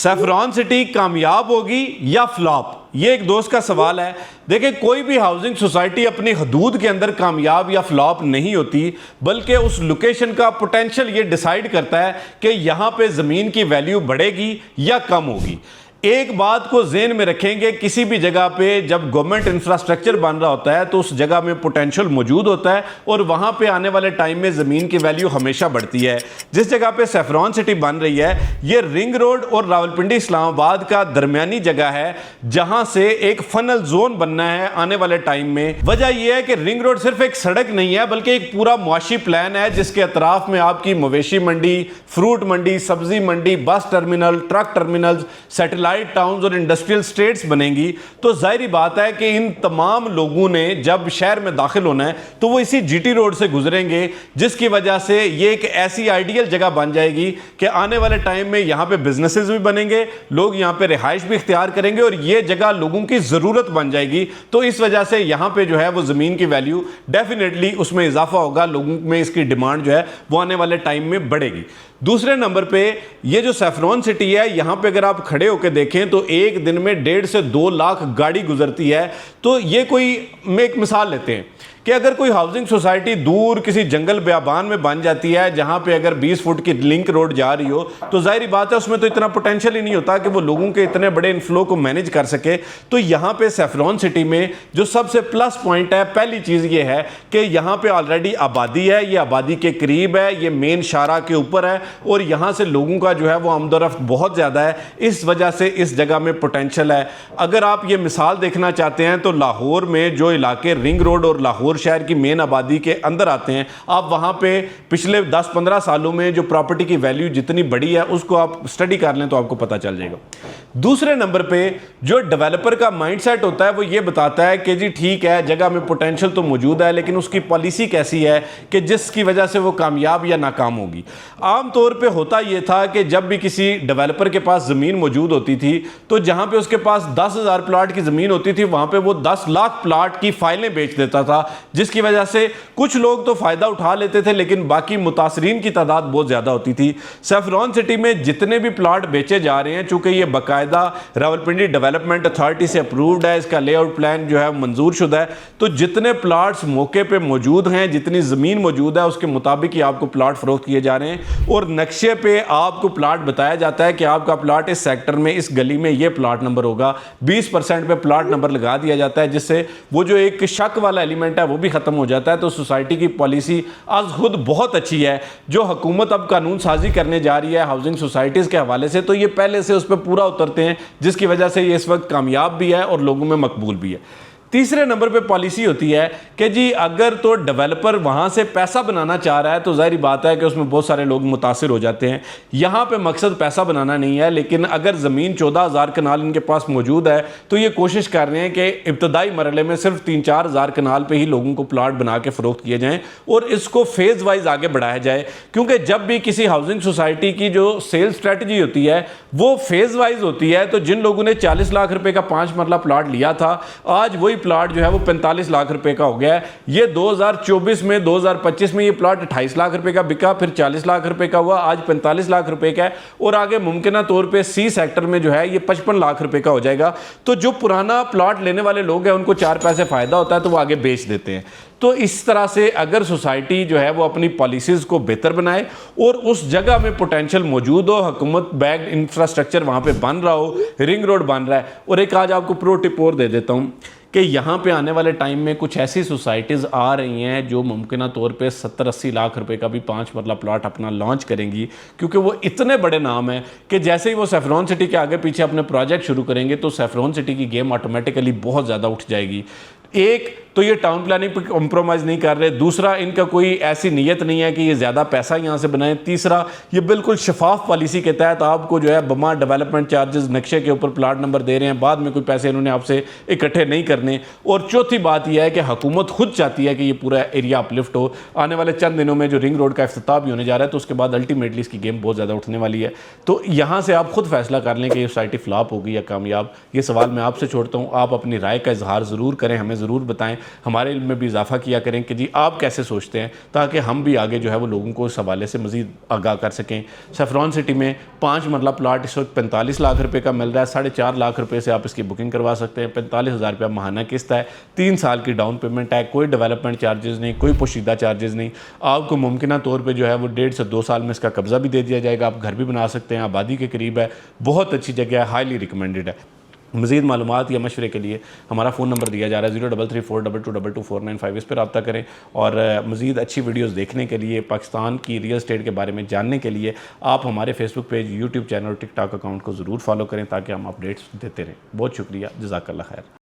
Saffron city कामयाब होगी या फ्लॉप? ये एक दोस्त का सवाल है। देखिए, कोई भी हाउसिंग सोसाइटी अपनी हदूद के अंदर कामयाब या फ्लॉप नहीं होती, बल्कि उस लोकेशन का पोटेंशियल ये डिसाइड करता है कि यहाँ पे ज़मीन की वैल्यू बढ़ेगी या कम होगी। एक बात को ज़हन में रखेंगे, किसी भी जगह पे जब गवर्नमेंट इंफ्रास्ट्रक्चर बन रहा होता है तो उस जगह में पोटेंशियल मौजूद होता है और वहाँ पे आने वाले टाइम में ज़मीन की वैल्यू हमेशा बढ़ती है। जिस जगह पे सैफरॉन सिटी बन रही है, ये रिंग रोड और रावलपिंडी इस्लामाबाद का दरमियानी जगह है, जहाँ से एक फनल जोन बनना है आने वाले टाइम में। वजह यह है कि रिंग रोड सिर्फ एक सड़क नहीं है, बल्कि एक पूरा मुआशी प्लान है, जिसके अतराफ में आपकी मवेशी मंडी, फ्रूट मंडी, सब्जी मंडी, bus terminal, truck terminal, satellite towns और इंडस्ट्रियल स्टेट्स बनेंगी। तो जाहिर बात है कि इन तमाम लोगों ने जब शहर में दाखिल होना है तो वो इसी जीटी रोड से गुजरेंगे, जिसकी वजह से ये एक ऐसी आइडियल जगह बन जाएगी कि आने वाले टाइम में यहाँ पे बिजनेसेस भी बनेंगे, लोग यहाँ पे रिहाइश भी इख्तियार करेंगे और ये जगह लोगों की ज़रूरत बन जाएगी। तो इस वजह से यहाँ पे जो है वो ज़मीन की वैल्यू डेफिनेटली उसमें इजाफा होगा, लोगों में इसकी डिमांड जो है वो आने वाले टाइम में बढ़ेगी। दूसरे नंबर पे ये जो सैफरॉन सिटी है, यहाँ पे अगर आप खड़े होकर देखें तो एक दिन में 1.5 से 2 लाख गाड़ी गुजरती है। तो ये कोई, मैं एक मिसाल लेते हैं कि अगर कोई हाउसिंग सोसाइटी दूर किसी जंगल बेआबान में बन जाती है, जहाँ पे अगर 20 फुट की लिंक रोड जा रही हो, तो जाहिर बात है उसमें तो इतना पोटेंशियल ही नहीं होता कि वो लोगों के इतने बड़े इनफ्लो को मैनेज कर सके। तो यहाँ पे सैफरॉन सिटी में जो सबसे प्लस पॉइंट है, पहली चीज़ ये है कि यहाँ पे ऑलरेडी आबादी है, ये आबादी के करीब है, ये मेन शाहरा के ऊपर है और यहाँ से लोगों का जो है वो आमदोरफ्त बहुत ज़्यादा है। इस वजह से इस जगह में पोटेंशियल है। अगर आप ये मिसाल देखना चाहते हैं तो लाहौर में जो इलाके रिंग रोड और लाहौर शहर की मेन आबादी के अंदर आते हैं, आप वहां पे पिछले 10-15 सालों में जो प्रॉपर्टी की वैल्यू जितनी बढ़ी है उसको आप स्टडी कर लें तो आपको पता चल जाएगा। दूसरे नंबर पे जो डेवलपर का माइंडसेट होता है वो ये बताता है कि जी ठीक है, जगह में पोटेंशियल तो मौजूद है, लेकिन उसकी पॉलिसी कैसी है कि जिसकी वजह से वो कामयाब या नाकाम होगी। आमतौर पे होता ये था कि जब भी किसी डेवलपर के पास ज़मीन मौजूद होती थी तो जहां पे उसके पास 10,000 प्लाट की ज़मीन होती थी, वहां पे वो 10 लाख प्लाट की फाइलें बेच देता था, जिसकी वजह से कुछ लोग तो फ़ायदा उठा लेते थे, लेकिन बाकी मुतासरीन की तादाद बहुत ज़्यादा होती थी। सैफरॉन सिटी में जितने भी प्लाट बेचे जा रहे हैं, चूँकि ये बाकायदा रावलपिंडी डेवलपमेंट अथॉरिटी से अप्रूव्ड है, इसका लेआउट प्लान जो है मंजूर शुदा है, तो जितने प्लाट्स मौके पे मौजूद हैं, जितनी ज़मीन मौजूद है, उसके मुताबिक ही आपको प्लाट फ़रोख्त किए जा रहे हैं और नक्शे पे आपको प्लाट बताया जाता है कि आपका प्लाट इस सेक्टर में, इस गली में ये प्लाट नंबर होगा। 20% पे प्लाट नंबर लगा दिया जाता है, जिससे वो जो एक शक वाला एलिमेंट है वो भी ख़त्म हो जाता है। तो सोसाइटी की पॉलिसी आज खुद बहुत अच्छी है। जो हुकूमत अब कानून साजी करने जा रही है हाउसिंग सोसाइटीज़ के हवाले से, तो ये पहले से उस पर पूरा उतरते हैं, जिसकी वजह से ये इस वक्त कामयाब भी है और लोगों में मकबूल भी है। तीसरे नंबर पे पॉलिसी होती है कि जी अगर तो डेवलपर वहाँ से पैसा बनाना चाह रहा है तो जाहिर बात है कि उसमें बहुत सारे लोग मुतासिर हो जाते हैं। यहाँ पे मकसद पैसा बनाना नहीं है, लेकिन अगर ज़मीन 14,000 कनाल इनके पास मौजूद है तो ये कोशिश कर रहे हैं कि इब्तदाई मरहले में सिर्फ 3-4 हज़ार कनाल पे ही लोगों को प्लाट बना के फ़रोख्त किए जाएँ और इसको फेज़ वाइज आगे बढ़ाया जाए। क्योंकि जब भी किसी हाउसिंग सोसाइटी की जो सेल स्ट्रेटजी होती है वो फेज़ वाइज होती है, तो जिन लोगों ने 40 लाख रुपये का 5 मरला प्लाट लिया था, आज वही प्लाट जो है वो 45 लाख रुपए का हो गया है। ये 2024 में 2025 में ये प्लाट 28 लाख रुपए का बिका, फिर 40 लाख रुपए का हुआ, आज 45 लाख रुपए का है और आगे मुमकिन तौर पे सी सेक्टर में जो है ये 55 लाख रुपए का हो जाएगा। तो जो पुराना प्लाट लेने वाले लोग हैं उनको 4 पैसे फायदा होता है तो वो आगे बेच देते हैं। तो इस तरह से अगर सोसाइटी जो है वो अपनी पॉलिसीज़ को बेहतर बनाए और उस जगह में पोटेंशियल मौजूद हो, हुकूमत बैग्ड इंफ्रास्ट्रक्चर वहाँ पे बन रहा हो, रिंग रोड बन रहा है। और एक आज आपको प्रो टिप और दे देता हूँ कि यहाँ पे आने वाले टाइम में कुछ ऐसी सोसाइटीज़ आ रही हैं जो मुमकिन तौर पे 70-80 लाख रुपए का भी 5 मरला प्लाट अपना लॉन्च करेंगी, क्योंकि वो इतने बड़े नाम हैं कि जैसे ही वो सैफरॉन सिटी के आगे पीछे अपने प्रोजेक्ट शुरू करेंगे तो सैफरॉन सिटी की गेम ऑटोमेटिकली बहुत ज़्यादा उठ जाएगी। एक तो ये टाउन प्लानिंग पर कॉम्प्रोमाइज़ नहीं कर रहे, दूसरा इनका कोई ऐसी नीयत नहीं है कि ये ज़्यादा पैसा यहाँ से बनाएं, तीसरा ये बिल्कुल शफाफ पॉलिसी के तहत आपको जो है बमा डेवलपमेंट चार्जेस नक्शे के ऊपर प्लाट नंबर दे रहे हैं, बाद में कोई पैसे इन्होंने आपसे इकट्ठे नहीं करने। और चौथी बात यह है कि हुकूमत खुद चाहती है कि ये पूरा एरिया अपलिफ्ट हो। आने वाले चंद दिनों में जो रिंग रोड का इफ्तिताह भी होने जा रहा है, तो उसके बाद अल्टीमेटली इसकी गेम बहुत ज़्यादा उठने वाली है। तो यहाँ से आप खुद फैसला कर लें कि ये सोसाइटी फ्लॉप होगी या कामयाब। ये सवाल मैं आपसे छोड़ता हूँ, आप अपनी राय का इजहार ज़रूर करें, हमें ज़रूर बताएं। हमारे इल्म में भी इजाफा किया करें कि जी आप कैसे सोचते हैं, ताकि हम भी आगे जो है वो लोगों को इस हवाले से मज़ीद आगाह कर सकें। सेफ्रॉन सिटी में 5 मरला प्लाट इस वक्त 45 लाख रुपए का मिल रहा है, 4.5 लाख रुपए से आप इसकी बुकिंग करवा सकते हैं। 45,000 रुपया माहाना किस्त है, 3 साल की डाउन पेमेंट है, कोई डेवलपमेंट चार्जेस नहीं, कोई पोशीदा चार्जेस नहीं। आपको मुमकिन तौर पर जो है वो 1.5 से 2 साल में इसका कब्जा भी दे दिया जाएगा, आप घर भी बना सकते हैं, आबादी के करीब है, बहुत अच्छी जगह है, हाईली रिकमेंडेड है। मज़ीद मालूमात या मशवरे के लिए हमारा फ़ोन नंबर दिया जा रहा है 0334222249, इस पर रब्ता करें। और मज़ीद अच्छी वीडियोस देखने के लिए, पाकिस्तान की रियल एस्टेट के बारे में जानने के लिए आप हमारे फेसबुक पेज, यूट्यूब चैनल और टिकटॉक अकाउंट को ज़रूर फॉलो करें, ताकि हम अपडेट्स देते रहें। बहुत शुक्रिया, जज़ाकल्लाह खैर।